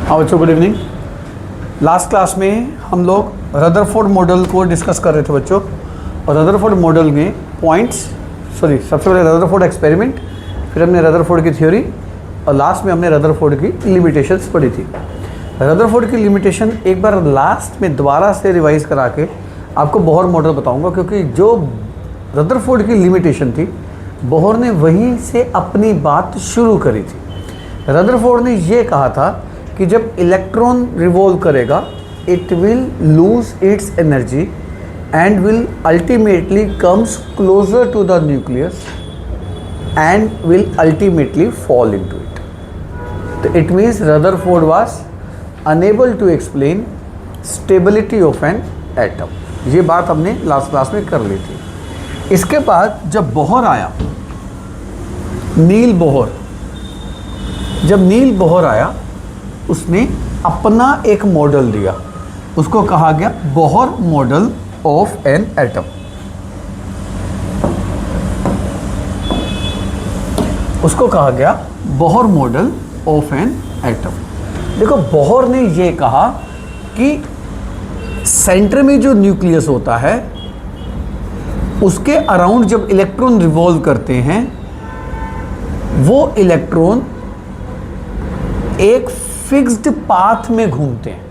हाँ बच्चों, good evening. Last class में हम लोग रदरफोर्ड मॉडल को डिस्कस कर रहे थे बच्चों, और रदरफोर्ड मॉडल में सबसे पहले रदरफोर्ड एक्सपेरिमेंट, फिर हमने रदरफोर्ड की थ्योरी, और लास्ट में हमने रदरफोर्ड की लिमिटेशंस पढ़ी थी। रदरफोर्ड की लिमिटेशन एक बार लास्ट में दोबारा से रिवाइज करा के आपको बोहर मॉडल बताऊंगा, क्योंकि जो रदरफोर्ड की लिमिटेशन थी बोहर ने वहीं से अपनी बात शुरू करी थी। रदरफोर्ड ने ये कहा था कि जब इलेक्ट्रॉन रिवॉल्व करेगा it will lose its energy and will ultimately comes closer to the nucleus and will ultimately fall into it. तो it means Rutherford was unable to explain stability of an atom. ये बात हमने last class में कर ली थी। इसके बाद जब बोहर आया, नील बोहर, जब नील बोहर आया उसने अपना एक मॉडल दिया, उसको कहा गया Bohr model of an atom. उसको कहा गया Bohr model of an atom. देखो, बोहर ने ये कहा कि सेंटर में जो न्यूक्लियस होता है उसके अराउंड जब इलेक्ट्रॉन रिवॉल्व करते हैं वो इलेक्ट्रॉन एक फिक्स्ड पाथ में घूमते हैं।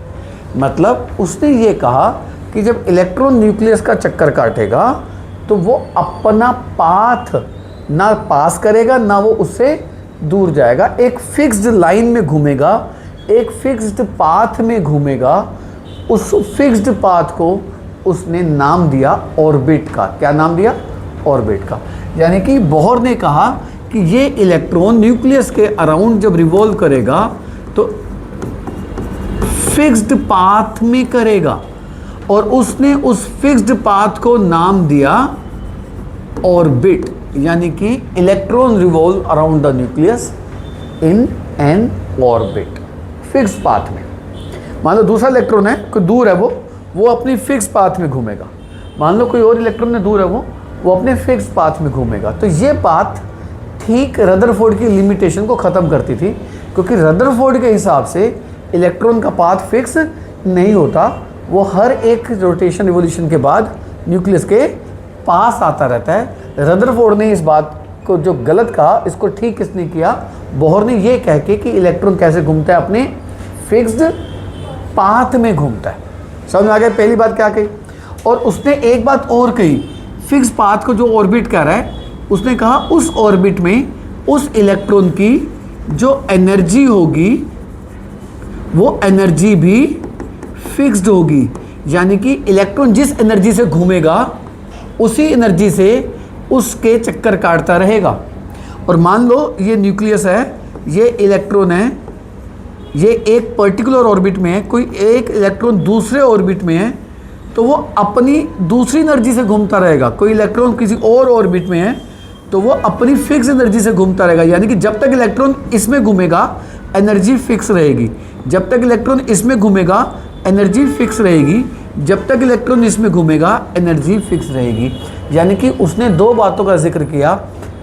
मतलब उसने ये कहा कि जब इलेक्ट्रॉन न्यूक्लियस का चक्कर काटेगा तो वो अपना पाथ ना पास करेगा ना वो उससे दूर जाएगा, एक फिक्स्ड लाइन में घूमेगा, एक फिक्स्ड पाथ में घूमेगा। उस फिक्स्ड पाथ को उसने नाम दिया ऑर्बिट का। क्या नाम दिया? ऑर्बिट का। यानी कि बोहर ने कहा कि ये इलेक्ट्रॉन न्यूक्लियस के अराउंड जब रिवॉल्व करेगा तो फिक्स्ड पाथ में करेगा, और उसने उस फिक्स्ड पाथ को नाम दिया ऑर्बिट। यानी कि electron revolve around the nucleus in an orbit, fixed path में। मान लो दूसरा इलेक्ट्रॉन है, कोई दूर है, वो अपनी फिक्स पाथ में घूमेगा। मान लो कोई और इलेक्ट्रॉन है दूर है, वो अपने फिक्स पाथ में घूमेगा। तो ये बात ठीक रदरफोर्ड की लिमिटेशन को ख़त्म करती थी, क्योंकि रदरफोर्ड के हिसाब से इलेक्ट्रॉन का पाथ फिक्स नहीं होता, वो हर एक रोटेशन रिवोल्यूशन के बाद न्यूक्लियस के पास आता रहता है। रदरफोर्ड ने इस बात को जो गलत कहा, इसको ठीक किसने किया? बोहर ने ये कह के कि इलेक्ट्रॉन कैसे घूमता है, अपने फिक्स्ड पाथ में घूमता है। समझ में आ गया? पहली बात क्या कही। और उसने एक बात और कही, फिक्स पाथ को जो ऑर्बिट कर रहा है, उसने कहा उस ऑर्बिट में उस इलेक्ट्रॉन की जो एनर्जी होगी वो एनर्जी भी फिक्स्ड होगी। यानी कि इलेक्ट्रॉन जिस एनर्जी से घूमेगा उसी एनर्जी से उसके चक्कर काटता रहेगा। और मान लो ये न्यूक्लियस है, ये इलेक्ट्रॉन है, ये एक पर्टिकुलर ऑर्बिट में है, कोई एक इलेक्ट्रॉन दूसरे ऑर्बिट में है, तो वो अपनी दूसरी एनर्जी से घूमता रहेगा। कोई इलेक्ट्रॉन किसी और ऑर्बिट में है तो वो अपनी फिक्स एनर्जी से घूमता रहेगा। यानी कि जब तक इलेक्ट्रॉन इसमें घूमेगा एनर्जी फिक्स रहेगी, जब तक इलेक्ट्रॉन इसमें घूमेगा एनर्जी फिक्स रहेगी, जब तक इलेक्ट्रॉन इसमें घूमेगा एनर्जी फिक्स रहेगी। यानी कि उसने दो बातों का जिक्र किया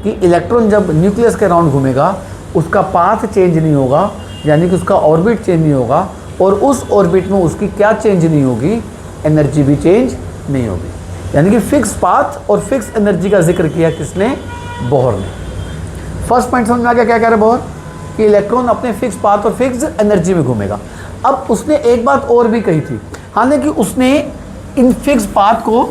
कि इलेक्ट्रॉन जब न्यूक्लियस के अराउंड घूमेगा उसका पाथ चेंज नहीं होगा, यानी कि उसका ऑर्बिट चेंज नहीं होगा, और उस ऑर्बिट में उसकी क्या चेंज नहीं होगी? एनर्जी भी चेंज नहीं होगी। यानी कि फिक्स पाथ और फिक्स एनर्जी का जिक्र किया किसने? बोहर ने। फर्स्ट पॉइंट समझ में आ गया क्या कह रहे बोहर? कि इलेक्ट्रॉन अपने फिक्स पाथ और फिक्स एनर्जी में घूमेगा। अब उसने एक बात और भी कही थी, हालांकि उसने इन फिक्स पाथ को,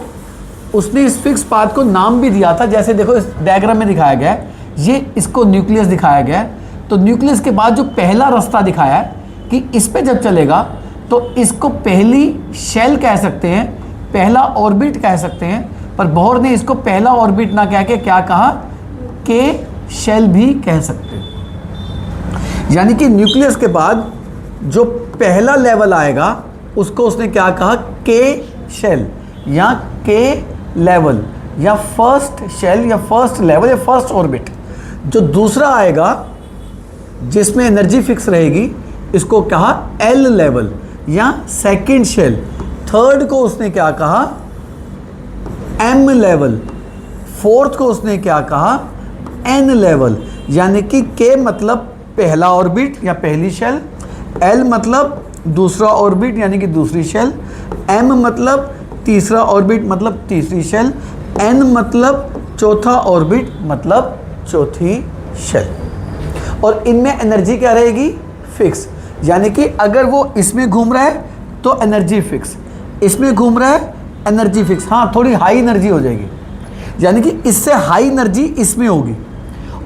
उसने इस फिक्स पाथ को नाम भी दिया था। जैसे देखो इस डायग्राम में दिखाया गया है, ये इसको न्यूक्लियस दिखाया गया है, तो न्यूक्लियस के बाद जो पहला रास्ता दिखाया है कि इस पे जब चलेगा तो इसको पहली शेल कह सकते हैं, पहला ऑर्बिट कह सकते हैं। पर बोहर ने इसको पहला ऑर्बिट ना कह के क्या कहा? के शेल भी कह सकते हैं। यानी कि न्यूक्लियस के बाद जो पहला लेवल आएगा उसको उसने क्या कहा? के शेल या के लेवल या फर्स्ट शेल या फर्स्ट लेवल या फर्स्ट ऑर्बिट। जो दूसरा आएगा जिसमें एनर्जी फिक्स रहेगी इसको कहा एल लेवल या सेकंड शेल। थर्ड को उसने क्या कहा? M level. फोर्थ को उसने क्या कहा? N level. यानी कि के मतलब पहला ऑर्बिट या पहली शेल, L मतलब दूसरा ऑर्बिट यानी कि दूसरी शेल, M मतलब तीसरा ऑर्बिट मतलब तीसरी शेल, N मतलब चौथा ऑर्बिट मतलब चौथी शेल। और इनमें एनर्जी क्या रहेगी? फिक्स। यानी कि अगर वो इसमें घूम रहा है तो एनर्जी फिक्स, इसमें घूम रहा है एनर्जी फिक्स। हाँ, थोड़ी हाई एनर्जी हो जाएगी, यानी कि इससे हाई एनर्जी इसमें होगी।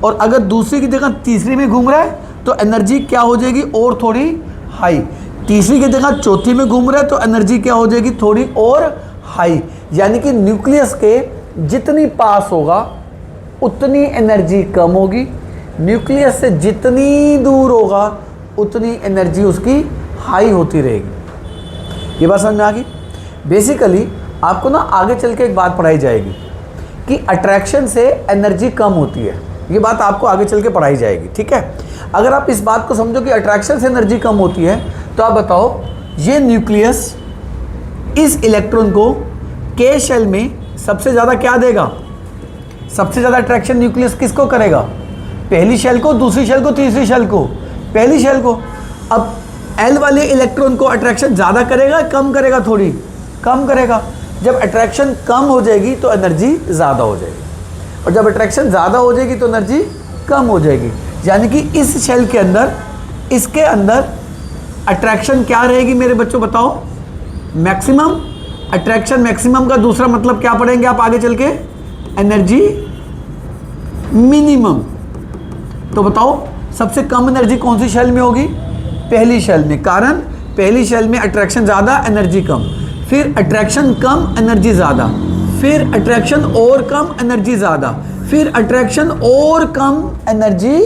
और अगर दूसरी की जगह तीसरी में घूम रहा है तो एनर्जी क्या हो जाएगी? और थोड़ी हाई। तीसरी की जगह चौथी में घूम रहा है तो एनर्जी क्या हो जाएगी? थोड़ी और हाई। यानी कि न्यूक्लियस के जितनी पास होगा उतनी एनर्जी कम होगी, न्यूक्लियस से जितनी दूर होगा उतनी एनर्जी उसकी हाई होती रहेगी। ये बात समझ में आ गई? बेसिकली आपको ना आगे चल के एक बात पढ़ाई जाएगी कि अट्रैक्शन से एनर्जी कम होती है। ये बात आपको आगे चल के पढ़ाई जाएगी, ठीक है? अगर आप इस बात को समझो कि अट्रैक्शन से एनर्जी कम होती है, तो आप बताओ ये न्यूक्लियस इस इलेक्ट्रॉन को के शेल में सबसे ज़्यादा क्या देगा? सबसे ज़्यादा अट्रैक्शन न्यूक्लियस किसको करेगा? पहली शेल को, दूसरी शेल को, तीसरी शेल को? पहली शेल को। अब एल वाले इलेक्ट्रॉन को अट्रैक्शन ज़्यादा करेगा, कम करेगा? थोड़ी कम करेगा। जब अट्रैक्शन कम हो जाएगी तो एनर्जी ज़्यादा हो जाएगी, और जब अट्रैक्शन ज़्यादा हो जाएगी तो एनर्जी कम हो जाएगी। यानी कि इस शेल के अंदर, इसके अंदर अट्रैक्शन क्या रहेगी मेरे बच्चों? बताओ। मैक्सिमम। अट्रैक्शन मैक्सिमम का दूसरा मतलब क्या पढ़ेंगे आप आगे चल के? Energy minimum. तो बताओ सबसे कम एनर्जी कौन सी शेल में होगी? पहली शेल में। कारण पहली शेल में अट्रैक्शन ज़्यादा, एनर्जी कम। फिर अट्रैक्शन कम, एनर्जी ज़्यादा। फिर अट्रैक्शन और कम, एनर्जी ज़्यादा। फिर अट्रैक्शन और कम, एनर्जी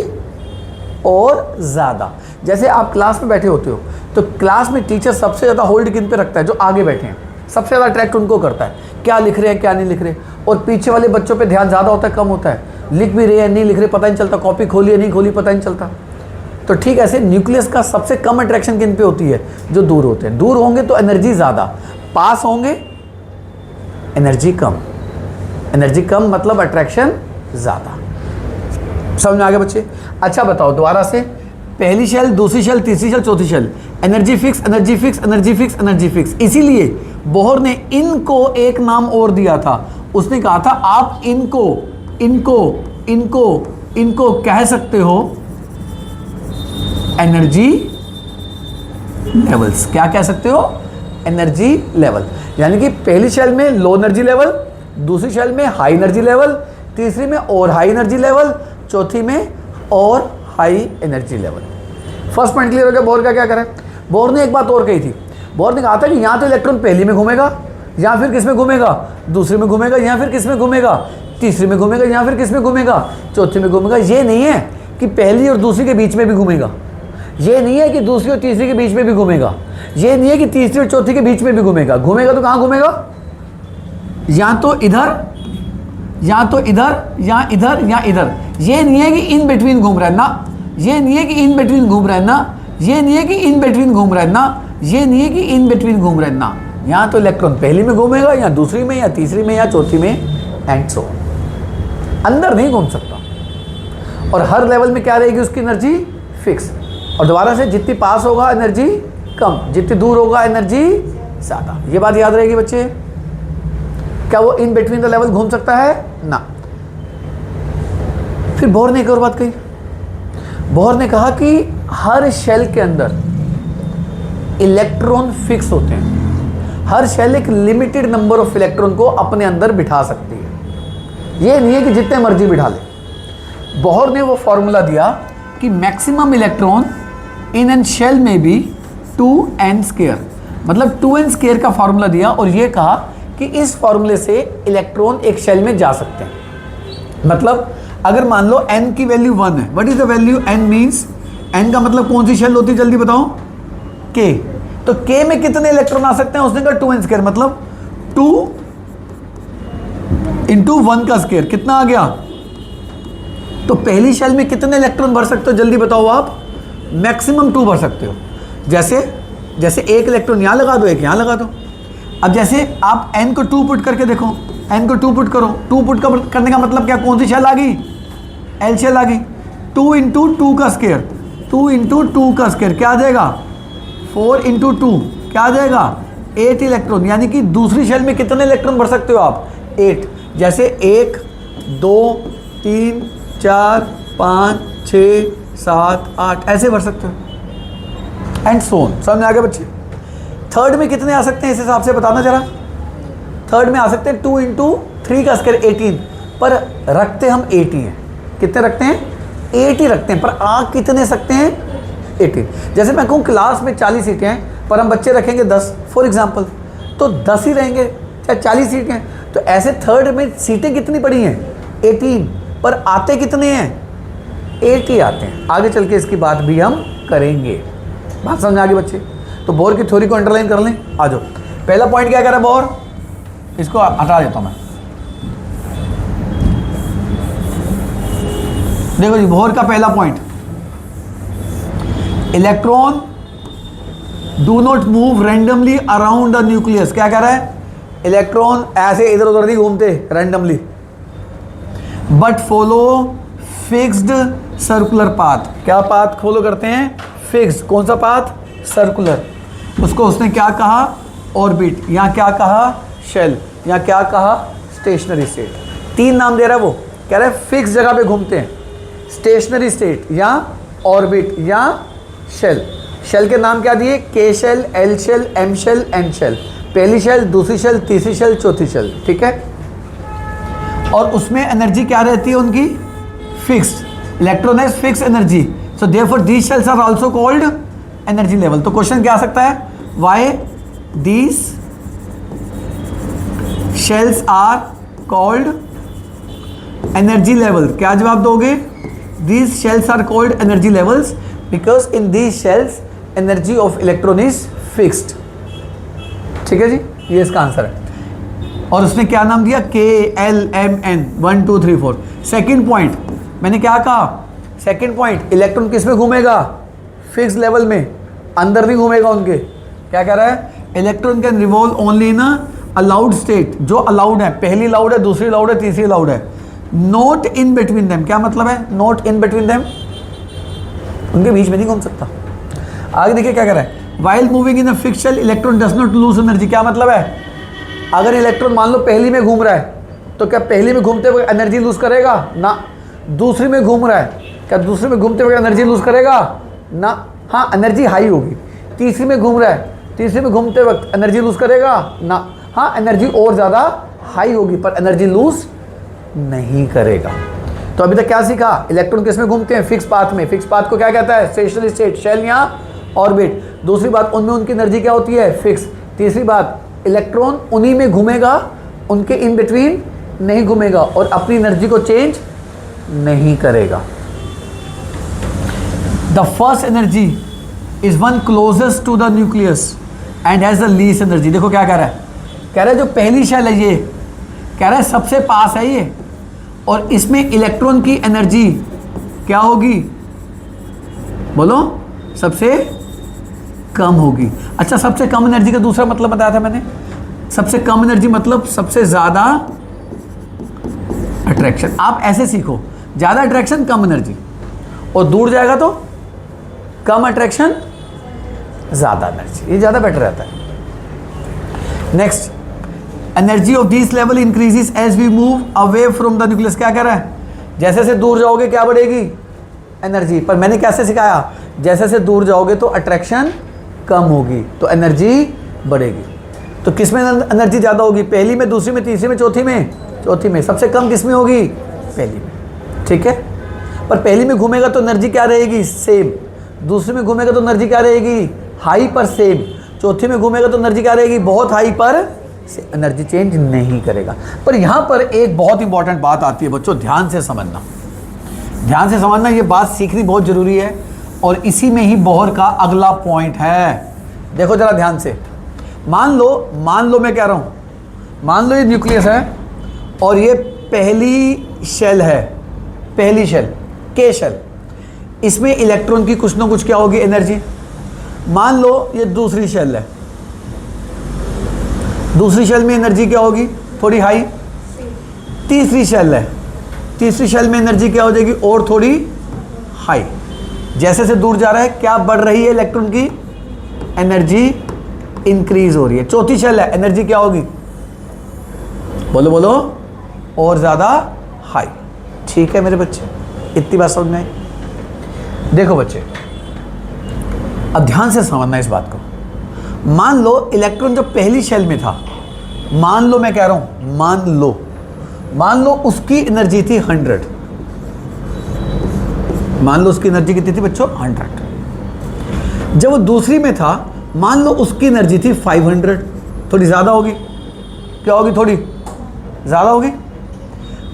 और ज़्यादा। जैसे आप क्लास में बैठे होते हो तो क्लास में टीचर सबसे ज़्यादा होल्ड किन पे रखता है? जो आगे बैठे हैं, सबसे ज़्यादा अट्रैक्ट उनको करता है, क्या लिख रहे हैं क्या नहीं लिख रहे। और पीछे वाले बच्चों पे ध्यान ज़्यादा होता है कम होता है? लिख भी रहे हैं नहीं लिख रहे पता नहीं चलता, कॉपी खोली है नहीं खोली पता नहीं चलता। तो ठीक ऐसे न्यूक्लियस का सबसे कम अट्रैक्शन किन पे होती है? जो दूर होते हैं। दूर होंगे तो एनर्जी ज़्यादा, पास होंगे एनर्जी कम। एनर्जी कम मतलब अट्रैक्शन ज़्यादा। समझ में आ गया बच्चे? अच्छा बताओ दोबारा से, पहली शेल, दूसरी शेल, तीसरी शेल, चौथी shell, energy fix, energy fix, energy fix, energy fix. इसीलिए बोहर ने इनको एक नाम और दिया था। उसने कहा था आप इनको इनको इनको इनको कह सकते हो एनर्जी लेवल्स। क्या कह सकते हो? Energy level. यानी कि पहली शेल में लो एनर्जी लेवल, दूसरी शेल में हाई एनर्जी लेवल, तीसरी में और हाई एनर्जी लेवल, चौथी में और high energy level. First point clear हो गया? बोहर का क्या करें? बोहर ने एक बात और कही थी। बोहर ने कहा था कि यहाँ तो इलेक्ट्रॉन पहली में घूमेगा, या फिर किस में घूमेगा? दूसरी में घूमेगा, या फिर किस में घूमेगा? तीसरी में घूमेगा, या फिर किस में घूमेगा? चौथी में घूमेगा। ये नहीं है कि पहली और दूसरी के बीच में भी घूमेगा, ये नहीं है कि दूसरी और तीसरी के बीच में भी घूमेगा, ये नहीं है कि तीसरी और चौथी के बीच में भी घूमेगा। घूमेगा तो कहाँ घूमेगा? या तो इधर, या तो इधर, या इधर, या इधर। ये नहीं है कि इन बिटवीन घूम रहा है ना, ये नहीं है कि इन बिटवीन घूम रहा है ना, ये नहीं है कि इन बिटवीन घूम रहा है ना, ये नहीं है कि इन बिटवीन घूम रहा है ना। यहाँ तो इलेक्ट्रॉन पहली में घूमेगा, या दूसरी में, या तीसरी में, या चौथी में, एंड सो अंदर नहीं घूम सकता। और हर लेवल में क्या रहेगी उसकी एनर्जी? फिक्स। और दोबारा से जितनी पास होगा एनर्जी कम, जितनी दूर होगा एनर्जी ज़्यादा। ये बात याद रहेगी बच्चे? क्या वो इन बिटवीन द लेवल घूम सकता है? ना। फिर बोहर ने एक और बात कही। बोहर ने कहा कि हर शेल के अंदर इलेक्ट्रॉन फिक्स होते हैं। हर शेल एक लिमिटेड नंबर ऑफ इलेक्ट्रॉन को अपने अंदर बिठा सकती है, ये नहीं है कि जितने मर्जी बिठा ले। बोहर ने वो फॉर्मूला दिया कि मैक्सिमम इलेक्ट्रॉन इन एन शेल में बी 2n², मतलब 2n² का फॉर्मूला दिया। और ये कहा कि इस फॉर्मूले से इलेक्ट्रॉन एक शेल में जा सकते हैं। मतलब अगर मान लो n की वैल्यू 1 है, what is the value? n means, n का मतलब कौन सी शेल होती है जल्दी बताओ? k। तो k में कितने इलेक्ट्रॉन आ सकते हैं? उसने कहा 2n², मतलब 2 × 1 का स्क्वायर। कितना आ गया? तो पहली शेल में कितने इलेक्ट्रॉन भर सकते हो जल्दी बताओ आप? मैक्सिमम 2 भर सकते हो। जैसे एक इलेक्ट्रॉन यहाँ लगा दो, एक यहाँ लगा दो। अब जैसे आप n को 2 पुट करके देखो, n को 2 पुट करो, 2 पुट करने का मतलब क्या? कौन सी शेल आ गई? L शेल आ गई। 2 × 2 का स्क्वायर, 2 × 2 का स्क्वायर क्या आ जाएगा? 4 इंटू 2 क्या आ जाएगा 8 इलेक्ट्रॉन, यानी कि दूसरी शेल में कितने इलेक्ट्रॉन भर सकते हो आप 8। जैसे 1 2 3 4 5 6 7 8 ऐसे भर सकते हो एंड सो ऑन। समझ में आ गया बच्चे। थर्ड में कितने आ सकते हैं इस हिसाब से बताना जरा। थर्ड में आ सकते हैं 2 इंटू 3 का स्क्वायर 18, पर रखते हम 80 हैं। कितने रखते हैं 80 रखते हैं, पर आ कितने सकते हैं 80। जैसे मैं कहूँ क्लास में 40 सीटें हैं पर हम बच्चे रखेंगे 10 फॉर एग्जांपल, तो 10 ही रहेंगे चाहे 40 सीटें हैं। तो ऐसे थर्ड में सीटें कितनी पड़ी हैं 18, पर आते कितने हैं 80 आते हैं। आगे चल के इसकी बात भी हम करेंगे। बात समझ आ गई बच्चे। तो बोर की थ्योरी को अंडरलाइन कर लें। आ जाओ, पहला पॉइंट क्या कह रहा है बोर, इसको हटा देता हूं मैं। देखो जी, बोर का पहला point, electron do not move randomly around the nucleus. क्या कह रहा है, इलेक्ट्रॉन ऐसे इधर उधर नहीं घूमते randomly, but follow fixed circular path. क्या पाथ फॉलो करते हैं, फिक्स्ड। कौन सा पाथ, सर्कुलर। उसको उसने क्या कहा, ऑर्बिट, या क्या कहा शेल, या क्या कहा स्टेशनरी स्टेट। 3 नाम दे रहा है वो, कह रहा है फिक्स जगह पे घूमते हैं, स्टेशनरी स्टेट या ऑर्बिट या शेल। शेल के नाम क्या दिए, K shell, L shell, M shell, N shell. पहली शेल, दूसरी शेल, तीसरी शेल, चौथी शेल, ठीक है। और उसमें एनर्जी क्या रहती है उनकी, fixed. Electron has fix energy, so therefore these shells are also called energy level. तो क्वेश्चन क्या आ सकता है, why these shells are called energy level. क्या जवाब दोगे, these shells are called energy levels because in these shells energy of electron is fixed. ठीक है जी, ये इसका आंसर है। और उसने क्या नाम दिया, K L M N 1 2 3 4। Second point मैंने क्या कहा, सेकेंड पॉइंट, इलेक्ट्रॉन किस में घूमेगा, फिक्स लेवल में, अंदर नहीं घूमेगा उनके। क्या कह रहा है, electron can revolve only in allowed state, जो अलाउड है, पहली अलाउड है, दूसरी अलाउड है, तीसरी अलाउड है, नॉट इन बिटवीन देम। क्या मतलब है, नॉट इन बिटवीन देम, उनके बीच में नहीं घूम सकता। आगे देखिए क्या कह रहा है, while moving in a fixed shell electron does not lose energy. क्या मतलब है, अगर इलेक्ट्रॉन मान लो पहली में घूम रहा है तो क्या पहली में घूमते हुए एनर्जी लूज करेगा ना। दूसरी में घूम रहा है, क्या दूसरी में घूमते हुए एनर्जी लूज करेगा ना, हाँ एनर्जी हाई होगी। तीसरी में घूम रहा है, तीसरी में घूमते वक्त एनर्जी लूज करेगा ना, हाँ एनर्जी और ज़्यादा हाई होगी पर एनर्जी लूज नहीं करेगा। तो अभी तक क्या सीखा, इलेक्ट्रॉन किस में घूमते हैं, फिक्स पाथ में। फिक्स पाथ को क्या कहता है, स्टेशनरी स्टेट, शेल या ऑर्बिट। दूसरी बात, उनमें उनकी एनर्जी क्या होती है, फिक्स। तीसरी बात, इलेक्ट्रॉन उन्हीं में घूमेगा, उनके इन बिटवीन नहीं घूमेगा और अपनी एनर्जी को चेंज नहीं करेगा। The first energy is one closest to the nucleus and has the least energy. देखो क्या कह रहा है, कह रहा है जो पहली शेल है ये, कह रहा है सबसे पास है ये, और इसमें इलेक्ट्रॉन की एनर्जी क्या होगी, बोलो, सबसे कम होगी। अच्छा, सबसे कम एनर्जी का दूसरा मतलब बताया था मैंने, सबसे कम एनर्जी मतलब सबसे ज़्यादा अट्रैक्शन। आप ऐसे सीखो, ज़्यादा अट्रैक्शन कम एनर्जी, और दूर जाएगा तो कम अट्रैक्शन ज़्यादा एनर्जी, ये ज़्यादा बेटर रहता है। Next, energy of this level increases as we move away from the nucleus. क्या कह रहा है, जैसे जैसे दूर जाओगे क्या बढ़ेगी, एनर्जी। पर मैंने कैसे सिखाया, जैसे जैसे दूर जाओगे तो अट्रैक्शन कम होगी तो एनर्जी बढ़ेगी। तो किस में एनर्जी ज़्यादा होगी, पहली में, दूसरी में, तीसरी में, चौथी में, चौथी में। सबसे कम किस में होगी, पहली में, ठीक है। पर पहली में घूमेगा तो एनर्जी क्या रहेगी, सेम। दूसरी में घूमेगा तो एनर्जी क्या रहेगी, हाई पर सेम। चौथी में घूमेगा तो एनर्जी क्या रहेगी, बहुत हाई पर एनर्जी चेंज नहीं करेगा। पर यहाँ पर एक बहुत इंपॉर्टेंट बात आती है बच्चों, ध्यान से समझना, ध्यान से समझना, ये बात सीखनी बहुत ज़रूरी है और इसी में ही बोहर का अगला पॉइंट है। देखो जरा ध्यान से, मान लो मैं कह रहा हूँ, मान लो ये न्यूक्लियस है और ये पहली शेल है, पहली शेल, के शेल, इसमें इलेक्ट्रॉन की कुछ ना कुछ क्या होगी, एनर्जी। मान लो ये दूसरी शेल है, दूसरी शेल में एनर्जी क्या होगी, थोड़ी हाई। तीसरी शेल है, तीसरी शेल में एनर्जी क्या हो जाएगी, और थोड़ी हाई। जैसे से दूर जा रहा है क्या बढ़ रही है इलेक्ट्रॉन की एनर्जी इंक्रीज हो रही है। चौथी शेल है, एनर्जी क्या होगी, बोलो बोलो, और ज़्यादा हाई। ठीक है मेरे बच्चे, इतनी बात समझ में आई। देखो बच्चे, अब ध्यान से समझना इस बात को। मान लो इलेक्ट्रॉन जो पहली शेल में था, मान लो, मैं कह रहा हूं मान लो उसकी एनर्जी थी 100। मान लो उसकी एनर्जी कितनी थी बच्चों, 100। जब वो दूसरी में था, मान लो उसकी एनर्जी थी 500। थोड़ी ज़्यादा होगी, क्या होगी, थोड़ी ज़्यादा होगी।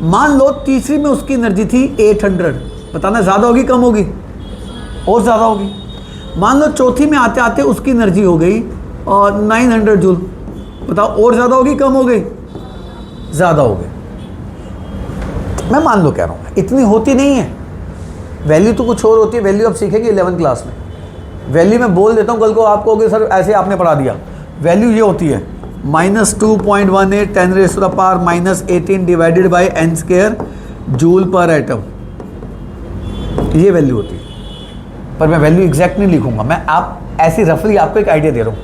मान लो तीसरी में उसकी एनर्जी थी 800। बताना ज़्यादा होगी कम होगी, और ज़्यादा होगी। मान लो चौथी में आते आते उसकी एनर्जी हो गई और 900 जूल। बताओ और ज़्यादा होगी कम हो गई, ज़्यादा हो गई। मैं मान लो कह रहा हूँ, इतनी होती नहीं है, वैल्यू तो कुछ और होती है। वैल्यू आप सीखेंगे 11th क्लास में। वैल्यू मैं बोल देता हूँ, कल को आपको कहोगे सर ऐसे आपने पढ़ा दिया। वैल्यू ये होती है -2.18 10⁻⁻18 डिवाइडेड बाई n² जूल पर एटम। ये वैल्यू होती है, पर मैं वैल्यू एग्जैक्ट नहीं लिखूंगा, मैं आप ऐसी रफली आपको एक आइडिया दे रहा हूँ।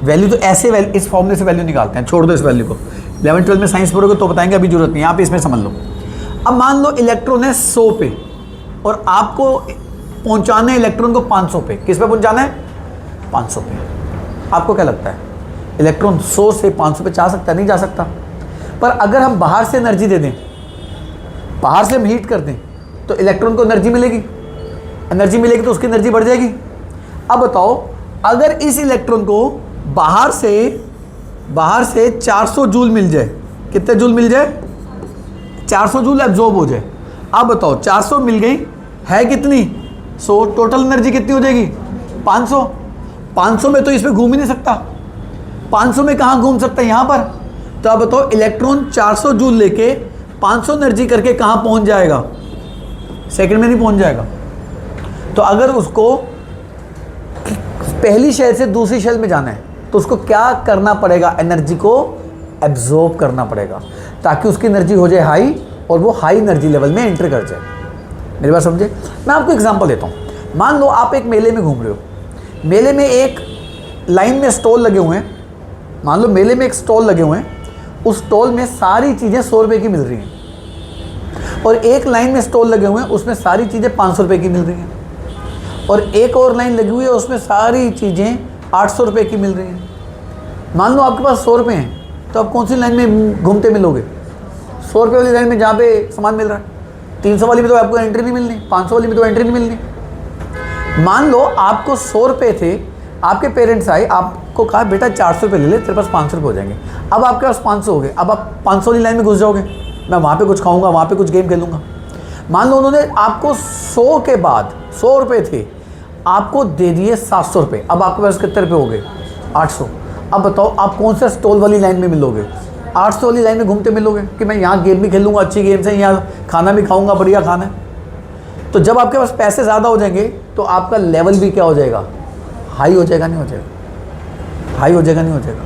वैल्यू तो ऐसे इस फॉर्मूले से वैल्यू निकालते हैं, छोड़ दो इस वैल्यू को। 11th-12th में साइंस पढ़ोगे तो बताएंगे, अभी जरूरत नहीं, यहाँ पे इसमें समझ लो। अब मान लो इलेक्ट्रॉन है 100 पे और आपको पहुंचाना है इलेक्ट्रॉन को 500 पे। किस पे पहुंचाना है, 500 पे। आपको क्या लगता है इलेक्ट्रॉन 100 से 500 पे जा सकता है, नहीं जा सकता। पर अगर हम बाहर से एनर्जी दे दें, बाहर से हम हीट कर दें, तो इलेक्ट्रॉन को एनर्जी मिलेगी। एनर्जी मिलेगी तो उसकी एनर्जी बढ़ जाएगी। अब बताओ, अगर इस इलेक्ट्रॉन को बाहर से 400 जूल मिल जाए, कितने जूल मिल जाए, 400 जूल एब्जॉर्ब हो जाए। अब बताओ 400 मिल गई, है कितनी, 100। टोटल एनर्जी कितनी हो जाएगी, 500। 500 में तो इसमें घूम ही नहीं सकता, 500 में कहाँ घूम सकता है, यहाँ पर। तो अब बताओ इलेक्ट्रॉन 400 जूल लेके 500 एनर्जी करके कहाँ पहुँच जाएगा, सेकंड में नहीं पहुँच जाएगा। तो अगर उसको पहली शेल से दूसरी शेल में जाना है तो उसको क्या करना पड़ेगा, एनर्जी को एब्जॉर्ब करना पड़ेगा, ताकि उसकी एनर्जी हो जाए हाई और वो हाई एनर्जी लेवल में एंटर कर जाए। मेरी बात समझे। मैं आपको एग्जांपल देता हूँ। मान लो आप एक मेले में घूम रहे हो, मेले में एक लाइन में स्टॉल लगे हुए हैं। मान लो मेले में एक स्टॉल लगे हुए हैं, उस स्टॉल में सारी चीज़ें 100 रुपये की मिल रही हैं, और एक लाइन में स्टॉल लगे हुए हैं, उसमें सारी चीज़ें 500 रुपये की मिल रही हैं, और एक और लाइन लगी हुई है, उसमें सारी चीज़ें 800 रुपये की मिल रही हैं। मान लो आपके पास 100 रुपये हैं, तो आप कौन सी लाइन में घूमते मिलोगे, 100 रुपये वाली लाइन में जहाँ पे सामान मिल रहा है। 300 वाली में तो आपको एंट्री नहीं मिलनी, 500 वाली में तो एंट्री नहीं मिलनी। मान लो आपको 100 रुपये थे, आपके पेरेंट्स आए, आपको कहा बेटा 400 रुपये ले ले, तेरे पास 500 रुपये हो जाएंगे। अब आपके पास 500 हो गए, अब आप 500 वाली लाइन में घुस जाओगे, मैं वहाँ पे कुछ खाऊंगा, वहाँ पे कुछ गेम खेलूँगा। मान लो उन्होंने आपको 100 के बाद 100 रुपये थे, आपको दे दिए 700 रुपये। अब आपके पास कितने रुपये हो गए, 800। अब बताओ आप कौन सा स्टॉल वाली लाइन में मिलोगे, 800 वाली लाइन में घूमते मिलोगे कि मैं यहाँ गेम भी खेलूँगा, अच्छी गेम्स हैं, यहाँ खाना भी खाऊँगा, बढ़िया खाना है। तो जब आपके पास पैसे ज़्यादा हो जाएंगे तो आपका लेवल भी क्या हो जाएगा, हाई हो जाएगा, नहीं हो जाएगा, हाई हो जाएगा, नहीं हो जाएगा।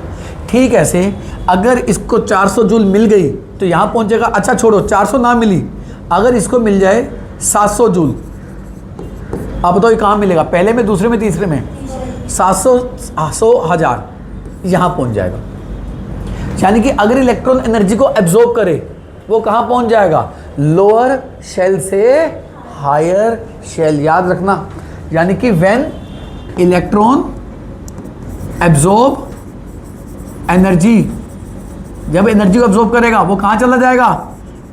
ठीक ऐसे अगर इसको 400 जूल मिल गई तो यहाँ पहुँचेगा। अच्छा छोड़ो, 400 ना मिली, अगर इसको मिल जाए 700 जूल, आप बताओ ये कहाँ मिलेगा, पहले में, दूसरे में, तीसरे में। 700, 100, 1000 यहाँ पहुँच जाएगा। यानी कि अगर इलेक्ट्रॉन एनर्जी को एब्जॉर्ब करे, वो कहाँ पहुँच जाएगा, लोअर शेल से हायर शेल। याद रखना, यानी कि व्हेन इलेक्ट्रॉन एब्जॉर्ब एनर्जी, जब एनर्जी को एब्जॉर्ब करेगा वो कहाँ चला जाएगा,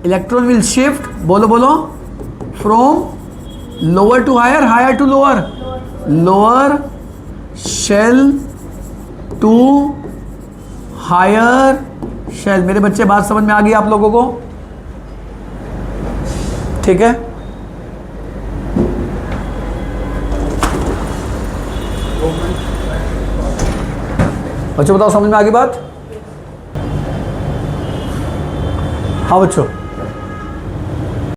इलेक्ट्रॉन विल शिफ्ट, बोलो बोलो, from lower to higher, higher to lower, lower shell to higher shell. मेरे बच्चे बात समझ में आ गई आप लोगों को, ठीक है। बच्चों बताओ समझ में आ गई बात। हाँ बच्चों,